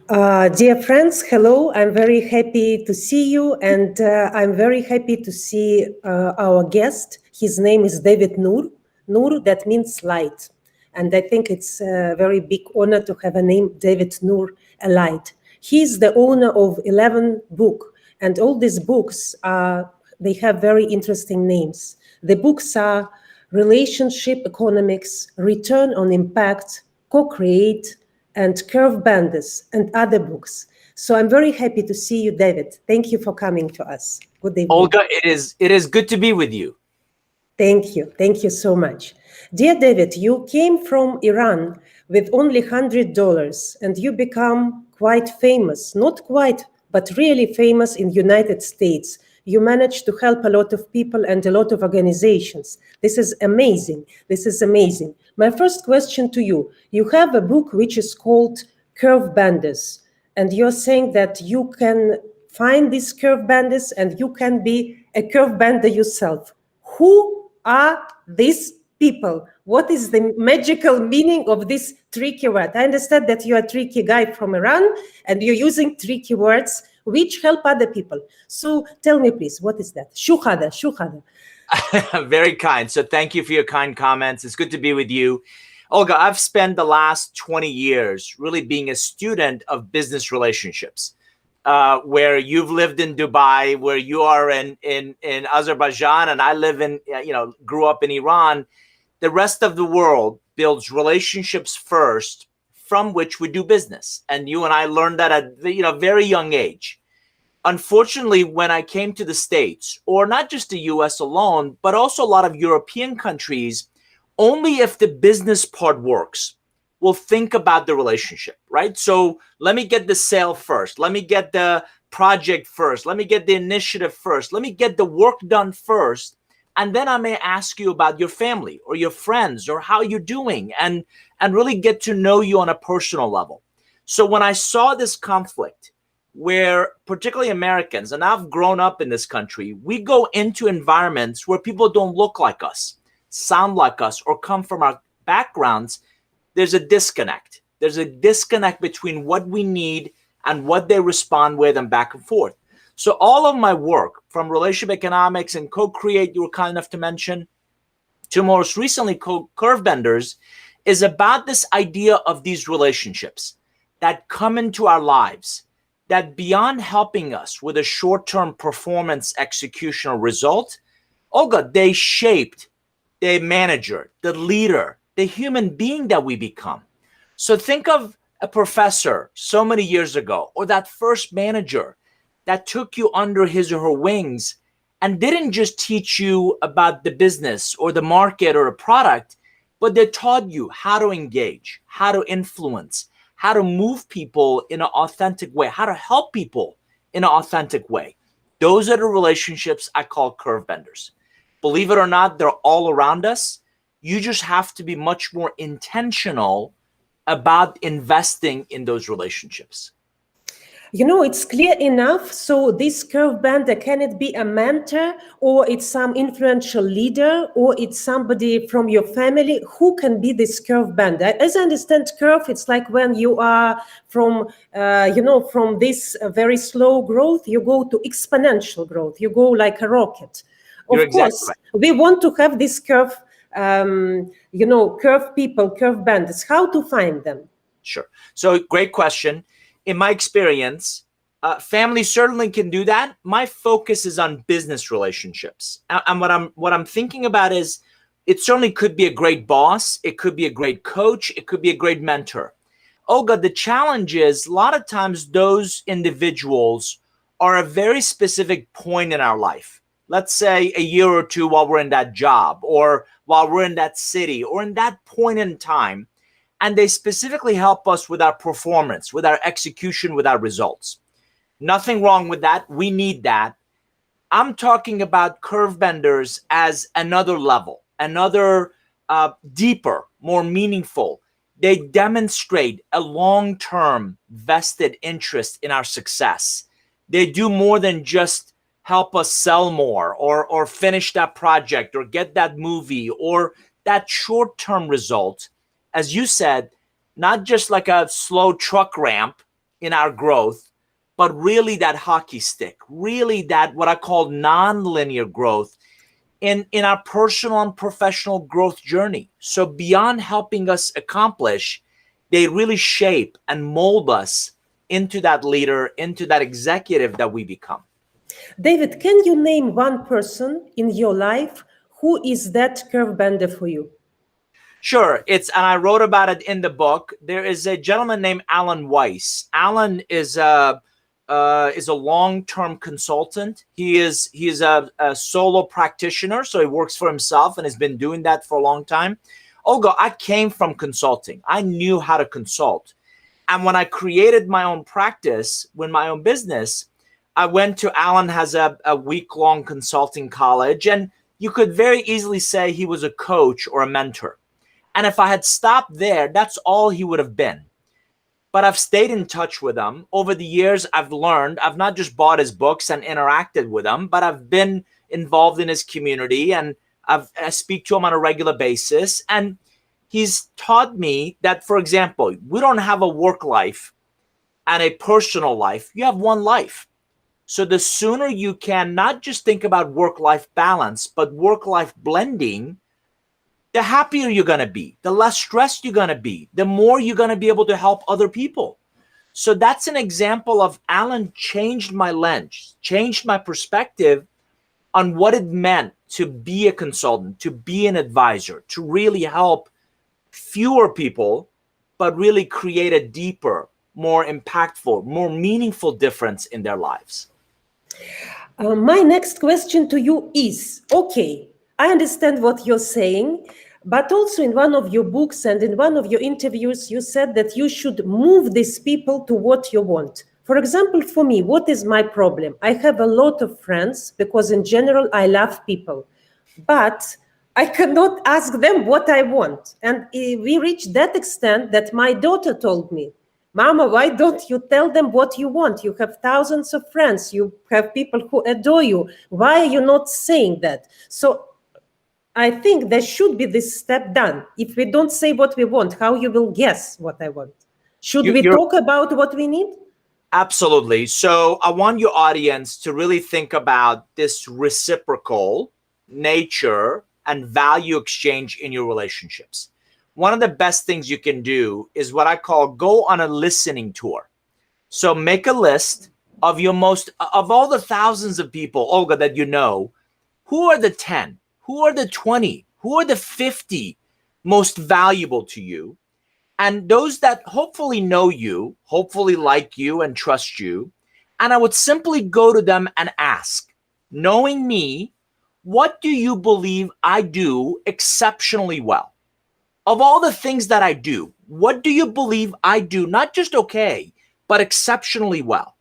Dear friends, hello. I'm very happy to see you, and I'm very happy to see our guest. His name is David Nour. Nour, that means light. And I think it's a very big honor to have a name, David Nour, a light. He's the owner of 11 books, and all these books they have very interesting names. The books are Relationship Economics, Return on Impact, Co-Create, and Curve Banders, and other books. So I'm very happy to see you, David. Thank you for coming to us. Good evening. Olga, it is good to be with you. Thank you. Thank you so much. Dear David, you came from Iran with only $100 and you become quite famous, not quite, but really famous in United States. You managed to help a lot of people and a lot of organizations. This is amazing. This is amazing. My first question to you, you have a book which is called Curve Banders, and you're saying that you can find these curve banders and you can be a curve bander yourself. Who are these people? What is the magical meaning of this tricky word? I understand that you're a tricky guy from Iran and you're using tricky words which help other people. So tell me, please, what is that? Shuhada, shuhada. Very kind. So thank you for your kind comments. It's good to be with you. Olga, I've spent the last 20 years really being a student of business relationships. Where you've lived in Dubai, where you are in Azerbaijan, and I live in, grew up in Iran. The rest of the world builds relationships first, from which we do business. And you and I learned that at very young age. Unfortunately, when I came to the States, or not just the US alone, but also a lot of European countries, only if the business part works will think about the relationship, right? So let me get the sale first. Let me get the project first. Let me get the initiative first. Let me get the work done first. And then I may ask you about your family or your friends or how you're doing and really get to know you on a personal level. So when I saw this conflict where particularly Americans, and I've grown up in this country, we go into environments where people don't look like us, sound like us, or come from our backgrounds. There's a disconnect. There's a disconnect between what we need and what they respond with and back and forth. So all of my work from relationship economics and co-create, you were kind enough to mention, to most recently Curve Benders, is about this idea of these relationships that come into our lives, that beyond helping us with a short-term performance execution or result, Olga, they shaped the manager, the leader, the human being that we become. So think of a professor so many years ago, or that first manager that took you under his or her wings and didn't just teach you about the business or the market or a product, but they taught you how to engage, how to influence, how to move people in an authentic way, how to help people in an authentic way. Those are the relationships I call curve benders. Believe it or not, they're all around us. You just have to be much more intentional about investing in those relationships. You know, it's clear enough. So this curve bander, can it be a mentor, or it's some influential leader, or it's somebody from your family? Who can be this curve bander? As I understand, curve, it's like when you are from, from this very slow growth, you go to exponential growth. You go like a rocket. You're Of exactly course, right. we want to have this curve, curve people, curve bandits. How to find them? Sure. So great question. In my experience, family certainly can do that. My focus is on business relationships. And what I'm thinking about is it certainly could be a great boss. It could be a great coach. It could be a great mentor. Olga, the challenge is a lot of times those individuals are a very specific point in our life. Let's say a year or two while we're in that job, or while we're in that city, or in that point in time. And they specifically help us with our performance, with our execution, with our results. Nothing wrong with that. We need that. I'm talking about curve benders as another level, another deeper, more meaningful. They demonstrate a long-term vested interest in our success. They do more than just help us sell more or finish that project or get that movie or that short-term result. As you said, not just like a slow truck ramp, in our growth, but really that hockey stick, really that what I call non-linear growth in our personal and professional growth journey. So beyond helping us accomplish, they really shape and mold us into that leader, into that executive that we become. David, can you name one person in your life who is that curve bender for you? Sure. And I wrote about it in the book. There is a gentleman named Alan Weiss. Alan is a long-term consultant. He is a solo practitioner, so he works for himself and has been doing that for a long time. Olga, I came from consulting. I knew how to consult. And when I created my own practice, my own business, I went to Alan has a week-long consulting college, and you could very easily say he was a coach or a mentor. And if I had stopped there, that's all he would have been. But I've stayed in touch with him. Over the years, I've learned. I've not just bought his books and interacted with him, but I've been involved in his community, and I speak to him on a regular basis. And he's taught me that, for example, we don't have a work life and a personal life. You have one life. So the sooner you can not just think about work-life balance, but work-life blending, the happier you're going to be, the less stressed you're going to be, the more you're going to be able to help other people. So that's an example of Alan changed my lens, changed my perspective on what it meant to be a consultant, to be an advisor, to really help fewer people, but really create a deeper, more impactful, more meaningful difference in their lives. My next question to you is, okay, I understand what you're saying, but also in one of your books and in one of your interviews, you said that you should move these people to what you want. For example, for me, what is my problem? I have a lot of friends because in general, I love people, but I cannot ask them what I want. And we reached that extent that my daughter told me, Mama, why don't you tell them what you want? You have thousands of friends. You have people who adore you. Why are you not saying that? So I think there should be this step done. If we don't say what we want, how you will guess what I want? Should we talk about what we need? Absolutely. So I want your audience to really think about this reciprocal nature and value exchange in your relationships. One of the best things you can do is what I call go on a listening tour. So make a list of of all the thousands of people, Olga, that you know, who are the 10, who are the 20, who are the 50 most valuable to you? And those that hopefully know you, hopefully like you and trust you. And I would simply go to them and ask, knowing me, what do you believe I do exceptionally well? Of all the things that I do, what do you believe I do not just okay, but exceptionally well?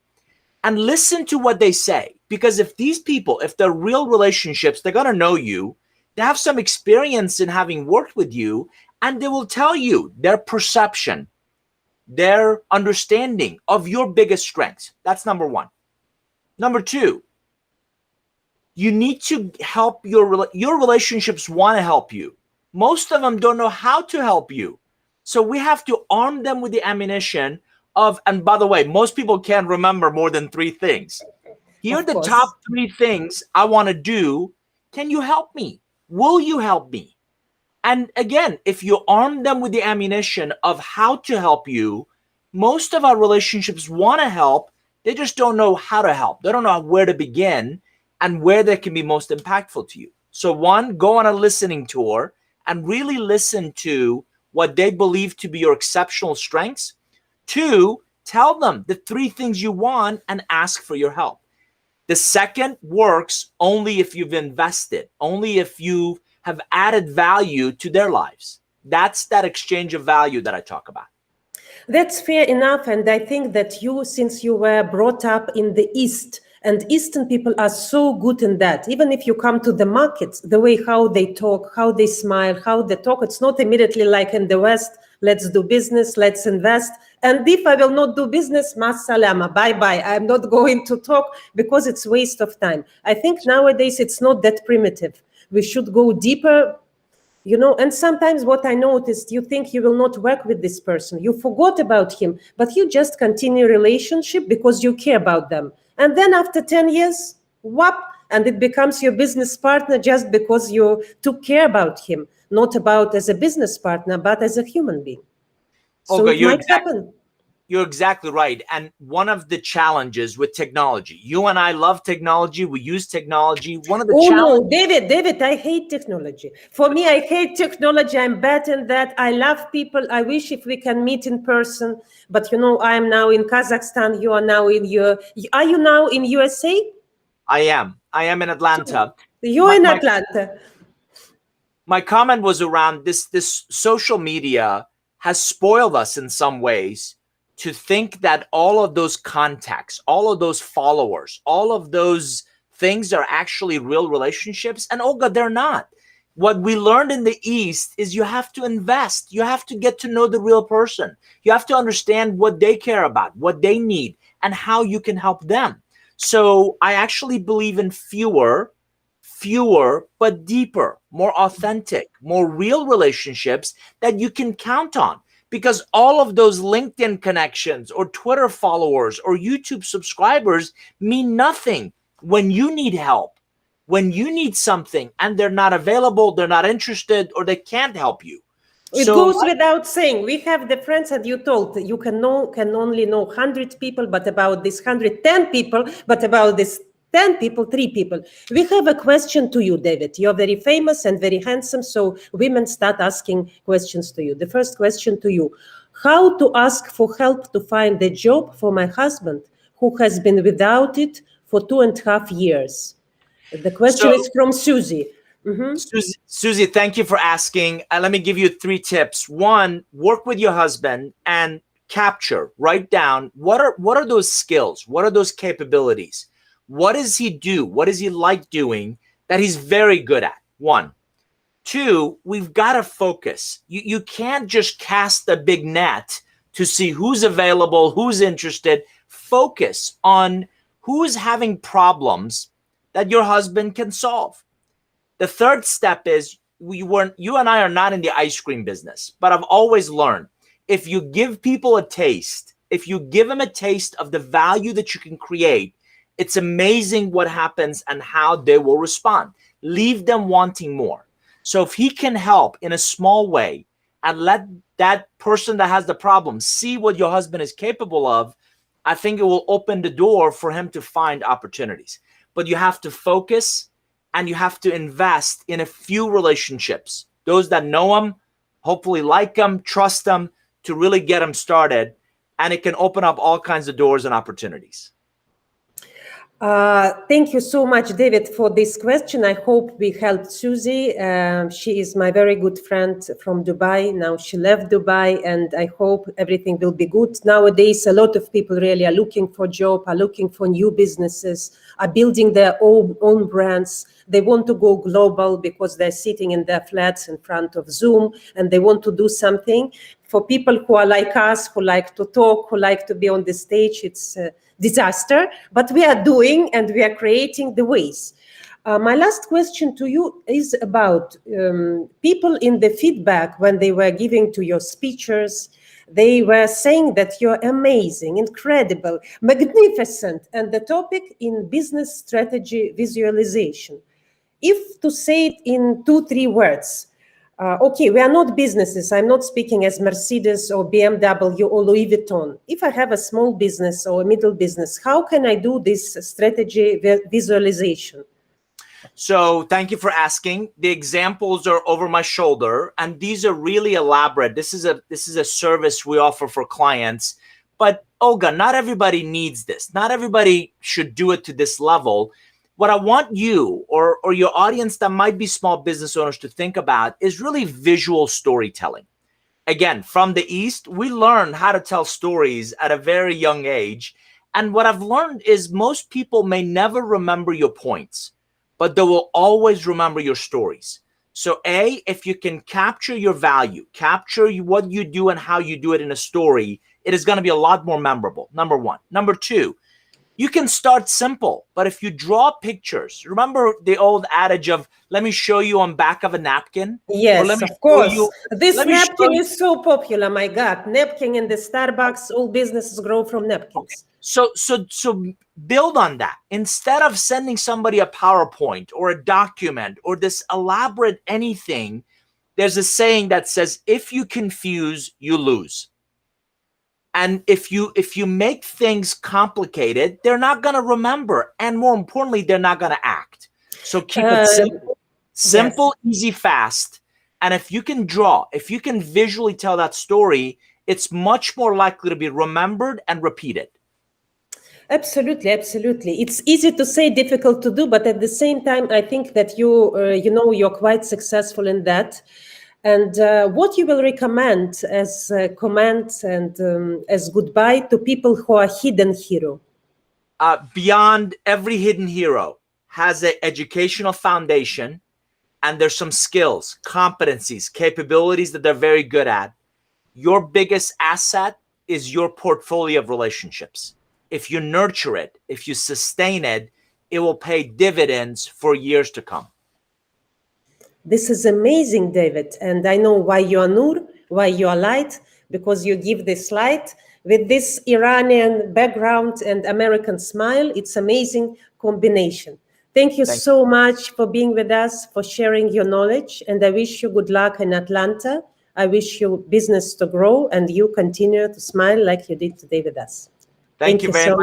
And listen to what they say. Because if these people, if they're real relationships, they're going to know you. They have some experience in having worked with you, and they will tell you their perception, their understanding of your biggest strengths. That's number one. Number two, you need to help your relationships want to help you. Most of them don't know how to help you. So we have to arm them with the ammunition of, and by the way, most people can't remember more than 3 things. Here are the top 3 things I want to do. Can you help me? Will you help me? And again, if you arm them with the ammunition of how to help you, most of our relationships want to help. They just don't know how to help. They don't know where to begin and where they can be most impactful to you. So 1, go on a listening tour and really listen to what they believe to be your exceptional strengths. 2, tell them the 3 things you want and ask for your help. The second works only if you've invested, only if you have added value to their lives. That's that exchange of value that I talk about. That's fair enough. And I think that you, since you were brought up in the East, and Eastern people are so good in that. Even if you come to the markets, the way how they talk, how they smile, how they talk, it's not immediately like in the West, let's do business, let's invest. And if I will not do business, mas salama, bye-bye. I'm not going to talk because it's waste of time. I think nowadays it's not that primitive. We should go deeper You know, and sometimes what I noticed, you think you will not work with this person. You forgot about him, but you just continue relationship because you care about them. And then after 10 years, whop, and it becomes your business partner just because you took care about him, not about as a business partner, but as a human being. So Olga, it might happen. you're exactly right. And one of the challenges with technology, you and I love technology. We use technology. One of the Oh challenges. no, David, I hate technology. For me, I hate technology. I'm bad in that. I love people. I wish if we can meet in person. But you know, I am now in Kazakhstan. You are now in are you now in USA? I am. I am in Atlanta. You're My, in my Atlanta. my comment was around this social media has spoiled us in some ways to think that all of those contacts, all of those followers, all of those things are actually real relationships. And Olga, they're not. What we learned in the East is you have to invest. You have to get to know the real person. You have to understand what they care about, what they need, and how you can help them. So I actually believe in fewer but deeper, more authentic, more real relationships that you can count on. Because all of those LinkedIn connections or Twitter followers or YouTube subscribers mean nothing when you need help, when you need something and they're not available, they're not interested, or they can't help you. It So, goes without saying. We have the friends that you told you can only know 100 people, but about this 110 people, but about this 10 people, 3 people. We have a question to you, David. You're very famous and very handsome, so women start asking questions to you. The first question to you: how to ask for help to find a job for my husband who has been without it for 2.5 years? The question so is from Susie. Susie, thank you for asking. Let me give you 3 tips. One, work with your husband and write down what are those skills? What are those capabilities? What does he do? What does he like doing that he's very good at? One. Two, we've got to focus. You can't just cast a big net to see who's available, who's interested. Focus on who's having problems that your husband can solve. The third step is you and I are not in the ice cream business, but I've always learned if you give people a taste, if you give them a taste of the value that you can create, it's amazing what happens and how they will respond. Leave them wanting more. So if he can help in a small way and let that person that has the problem see what your husband is capable of, I think it will open the door for him to find opportunities. But you have to focus and you have to invest in a few relationships. Those that know him, hopefully like him, trust him, to really get him started. And it can open up all kinds of doors and opportunities. Thank you so much, David, for this question. I hope we helped Susie. She is my very good friend from Dubai. Now she left Dubai, and I hope everything will be good. Nowadays, a lot of people really are looking for job, are looking for new businesses, are building their own brands. They want to go global because they're sitting in their flats in front of Zoom, and they want to do something. For people who are like us, who like to talk, who like to be on the stage, it's a disaster. But we are doing and we are creating the ways. My last question to you is about people in the feedback when they were giving to your speeches. They were saying that you're amazing, incredible, magnificent, and the topic in business strategy visualization. If to say it in 2, 3 words, okay, we are not businesses. I'm not speaking as Mercedes or BMW or Louis Vuitton. If I have a small business or a middle business, how can I do this strategy visualization? So thank you for asking. The examples are over my shoulder, and these are really elaborate. This is a service we offer for clients. But Olga, not everybody needs this. Not everybody should do it to this level. What I want you or your audience that might be small business owners to think about is really visual storytelling. Again, from the East, we learn how to tell stories at a very young age. And what I've learned is most people may never remember your points, but they will always remember your stories. So if you can capture your value, capture what you do and how you do it in a story, it is going to be a lot more memorable. Number one. Number two, You can start simple, but if you draw pictures, remember the old adage of, let me show you on back of a napkin? Or let Yes, me of show course. you, This let me show napkin you. is so popular, my God. Napkin in the Starbucks, all businesses grow from napkins. So build on that. Instead of sending somebody a PowerPoint or a document or this elaborate anything, there's a saying that says, if you confuse, you lose. And if you make things complicated, they're not going to remember. And more importantly, they're not going to act. So keep it simple, Yes. easy, fast. And if you can draw, if you can visually tell that story, it's much more likely to be remembered and repeated. Absolutely, absolutely. It's easy to say, difficult to do, but at the same time, I think that you're quite successful in that. And what you will recommend as comments and as goodbye to people who are hidden hero? Beyond every hidden hero has an educational foundation, and there's some skills, competencies, capabilities that they're very good at. Your biggest asset is your portfolio of relationships. If you nurture it, if you sustain it, it will pay dividends for years to come. This is amazing, David. And I know why you are Nour, why you are light, because you give this light with this Iranian background and American smile. It's amazing combination. Thank you so much for being with us, for sharing your knowledge. And I wish you good luck in Atlanta. I wish your business to grow and you continue to smile like you did today with us. Thank you very much.